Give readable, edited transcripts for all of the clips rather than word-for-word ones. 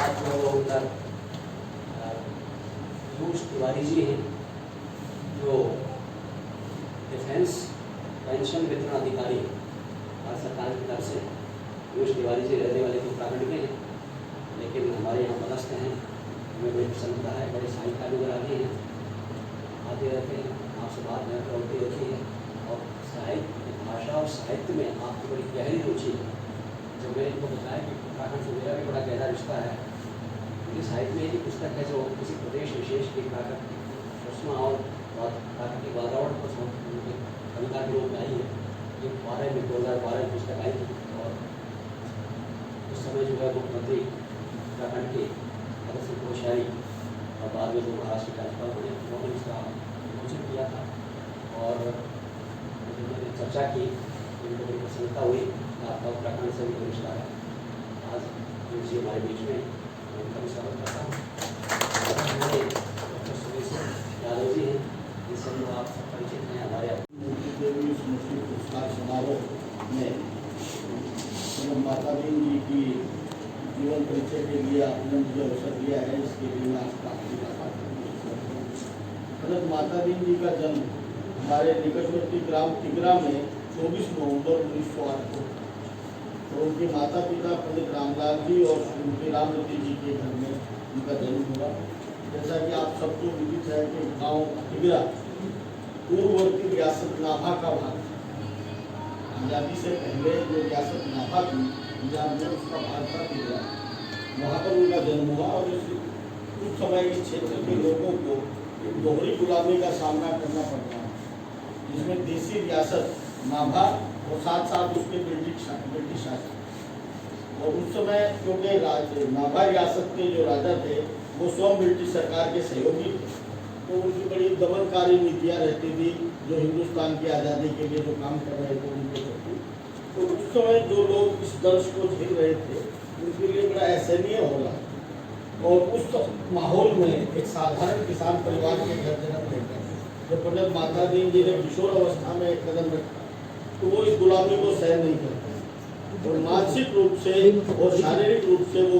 साथ जो उनका पीयूष तिवारी जी हैं, जो डिफेंस पेंशन वितरण अधिकारी हैं भारत सरकार की तरफ से। पीयूष तिवारी जी रहने वाले तो उत्तराखंड के हैं, लेकिन हमारे यहाँ पदस्थ हैं। हमें बड़ी प्रसन्नता है, बड़े साहित्यकार नजर आते हैं, आते रहते हैं, आपसे बात होती रहती है। और साहित्य, भाषा और साहित्य में आपकी बड़ी गहरी रुचि है। जब मैंने इनको बताया कि उत्तराखंड से मेरा भी बड़ा गहरा रिश्ता है, क्योंकि साहित्य में एक पुस्तक है जो किसी प्रदेश विशेष की प्राकृतिक सुषमा और प्राकृतिक वातावरण को कविता के रूप में आई है। ये 2012 में पुस्तक आई थी, और उस समय जो है मुख्यमंत्री उत्तराखंड के भगत सिंह कोश्यारी और बाद में जो महाराष्ट्र के राज्यपाल बने, उन्होंने इसका विमोचन किया था। और मैंने चर्चा की, उनको बड़ी प्रसन्नता हुई। आपका उत्तराखंड से भी रिश्ता है। आज जी हमारे बीच में, उनका भी स्वागत करता हूँ। हमारे डॉक्टर सुरेश यादव जी हैं, जिनसे आप सब परिचित हैं। हमारे देवी स्मृति पुरस्कार समारोह में माता दीन जी की जीवन परिचय के लिए आपने मुझे अवसर दिया है, इसके लिए मैं आपका आभार। माता दीन जी का जन्म हमारे निकटवर्ती ग्राम तिगरा में 24 नवंबर 1908 को, और उनके माता पिता पंडित रामलाल जी और श्रीमती रामवती जी के घर में उनका जन्म हुआ। जैसा कि आप सबको विदित है कि गांव तिगरा पूर्ववर्ती रियासत नाभा का भाग, आज़ादी से पहले जो रियासत नाभा थी पंजाब में, उसका भाग था तिगरा। वहाँ पर उनका जन्म हुआ, और उस समय इस क्षेत्र के लोगों को दोहरी गुलामी का सामना करना पड़ता है, जिसमें देसी रियासत नाभा और साथ साथ उसके ब्रिटिश शासन। और उस समय क्योंकि नाभा रियासत के जो राजा थे वो स्वयं ब्रिटिश सरकार के सहयोगी थे, तो उनकी बड़ी दमनकारी नीतियाँ रहती थी, जो हिंदुस्तान की आज़ादी के लिए जो काम कर रहे थे उनके प्रति। तो उस समय जो लोग इस दर्श को झेल रहे थे, उनके लिए बड़ा असहनीय हो रहा। और उस माहौल में एक साधारण किसान परिवार के घर जन्म लेकर जब पंडित माता दीन जी ने किशोर अवस्था में एक कदम रखा, तो वो इस गुलामी को सहन नहीं करते, और मानसिक रूप से और शारीरिक रूप से वो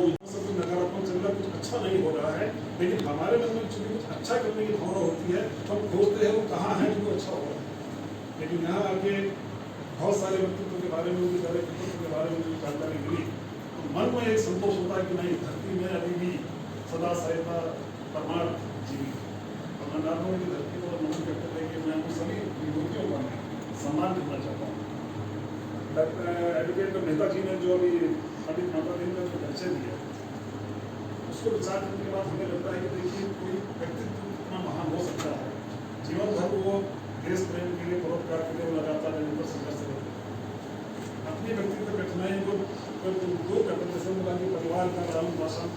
नकारात्मक चल रहा, कुछ अच्छा नहीं हो रहा है। लेकिन हमारे मन में कुछ अच्छा करने की भावना होती है, तो हम खोजते हैं वो कहाँ है जो अच्छा हो रहा है। लेकिन यहाँ आके बहुत सारे व्यक्तित्व के बारे में, उनके सारे व्यक्तित्व के बारे में जो जानकारी मिली, तो मन में एक संतोष होता है कि नहीं, धरती में अभी भी सदा सहायता परमार्थ जीवी। और मैं नारायण की धरती को नमन करते थे कि मैं उन सभी विभूतियों का सम्मान करना चाहता हूँ। एडवोकेट मेहता जी ने जो अभी पंडित माता दीन का जो परिचय दिया, उसको विचार करने के बाद हमें लगता है कि देखिए कोई व्यक्तित्व कितना महान हो सकता है। जीवन भर वो देश प्रेम के लिए, परोपकार के लिए लगातार निरंतर संघर्ष करते हैं। अपनी व्यक्तित्व कठिनाई को दूर करते, जैसे उनका परिवार का लालन पालन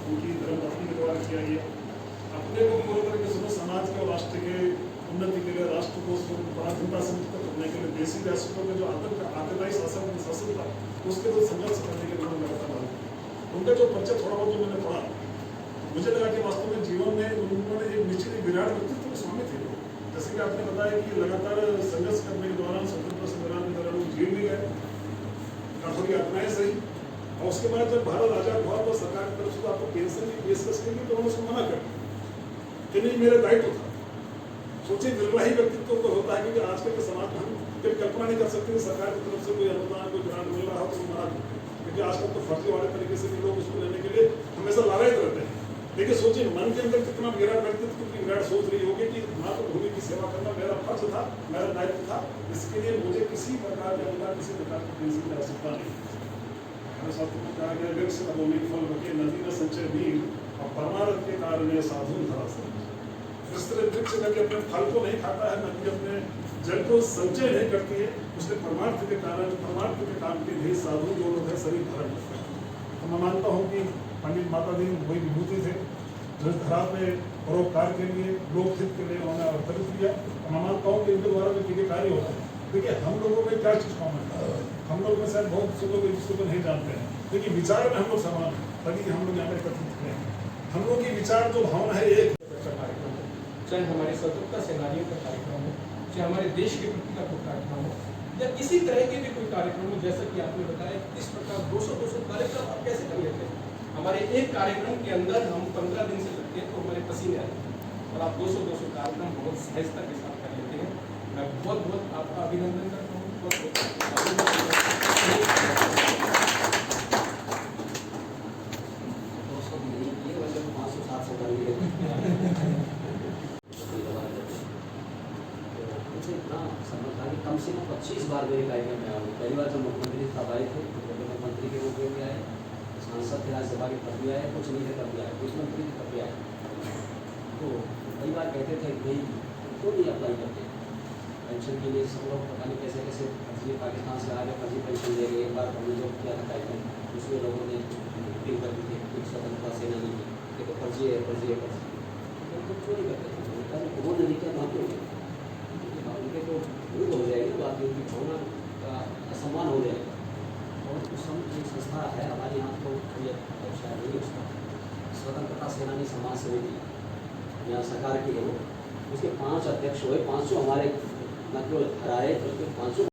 उनकी धर्मपत्नी के द्वारा किया गया। अपने को पूरे तरीके से समाज के और राष्ट्र के उन्नति के लिए, राष्ट्र को पराधीनता से मुक्त करने के लिए, देशी रियासतों के जो आतंकवादी शासन था उसके लिए संघर्ष करने के लिए लगातार उनका जो परिचय थोड़ा बहुत जो मैंने पढ़ा, मुझे लगा कि वास्तव में जीवन में उन्होंने एक निश्चित विराट व्यक्तित्व के स्वामी थे। जैसे कि आपने बताया कि लगातार संघर्ष करने के दौरान, स्वतंत्रता संग्राम के दौरान वो जेल भी गए, कठोर यातनाएं सही। और उसके बाद जब भारत आजाद हुआ तो सरकार की तरफ से तो आपको पेंशन की पेशकश की, तो उन्होंने उसको मना कर कि नहीं, मेरा दायित्व था। सोचिए निर्वाही व्यक्तित्व तो होता है, क्योंकि आजकल के समाज में हम कभी कल्पना नहीं कर सकते कि सरकार की तरफ से कोई अनुदान, कोई ग्रांट मिल रहा हो तो मना करते, क्योंकि आजकल तो फर्जीवाड़े तरीके से भी लोग उसको लेने के लिए हमेशा लालच रहते हैं। लेकिन सोचिए मन के अंदर कितना विराट व्यक्तित्व, कितनी विराट सोच रही होगी कि मातृभूमि की सेवा करना मेरा फर्ज था, मेरा दायित्व था, इसके लिए मुझे किसी प्रकार के अनुदान, किसी प्रकार की पेंशन की आवश्यकता नहीं। हमारे शास्त्र में कहा गया, वृक्ष अवोनी फल बके, नदी न संचय नीर, और परमार्थ के कारण साधु धरा से। वृक्ष करके अपने फल को नहीं खाता है, नदी अपने जल को संचय नहीं करती है, उसने परमार्थ के कारण, परमार्थ के काम के लिए साधु जो लोग हैं सभी धारण करते हैं। तो मैं मानता हूँ कि पंडित माता दीन वही विभूति थे जो इस धरा पे परोपकार के लिए, लोकहित के लिए उन्होंने अवतरित किया। मैं मानता हूँ कि इनके द्वारा जो किए कार्य होता है, देखिए हम लोगों में क्या चीज कॉमन है, हम लोग में शायद बहुत से लोग एक दूसरे को नहीं जानते हैं, लेकिन विचार में हम लोग समान है, तभी हम लोग यहाँ पे एकत्रित हुए हैं। हम लोग की विचार जो भावना है एक कार्यक्रम हो, चाहे हमारे स्वतंत्रता सेनानियों का कार्यक्रम हो, चाहे हमारे देश के प्रति का कोई कार्यक्रम हो, या इसी तरह के भी कोई कार्यक्रम हो, जैसा कि आपने बताया इस प्रकार 200 कार्यक्रम आप कैसे कर लेते हैं। हमारे एक कार्यक्रम के अंदर हम 15 दिन से लगते हैं तो हमारे पसीने आते हैं और आप 200 कार्यक्रम बहुत सहजता के साथ कर लेते हैं। मैं बहुत बहुत आपका अभिनंदन करता हूँ। कम से कम 25 बार मेरे कार्यक्रम में आऊँ। पहली बार जब मुख्यमंत्री साहब आए थे तो मुख्यमंत्री के रूप में भी आए, सांसद थे, राज्यसभा के तब भी आए, कुछ नहीं थे तब भी आए, कुछ मंत्री थे तब भी आए। तो कई बार कहते थे भाई क्यों नहीं अप्लाई करते पेंशन के लिए। सब लोग पता नहीं कैसे कैसे फर्जी पाकिस्तान से आगे फर्जी पेंशन दे गए। एक बार हमने जो किया था कार्यक्रम उसमें लोगों ने मीटिंग कर दी थी कुछ स्वतंत्रता सेनानी की, ये तो फर्जी है फर्जी है फर्जी। तो क्यों नहीं करते? वो नहीं किया तो क्यों? उनके तो विरुद्ध हो जाएगी बात, उनकी भावना का असम्मान हो जाएगा। और उस समय एक संस्था है हमारे यहाँ तो शायद नहीं, उसका स्वतंत्रता सेनानी समाज समिति यहाँ सरकार की है वो, उसके 5 अध्यक्ष हुए, 500 हमारे न केवल हराए बल्कि 500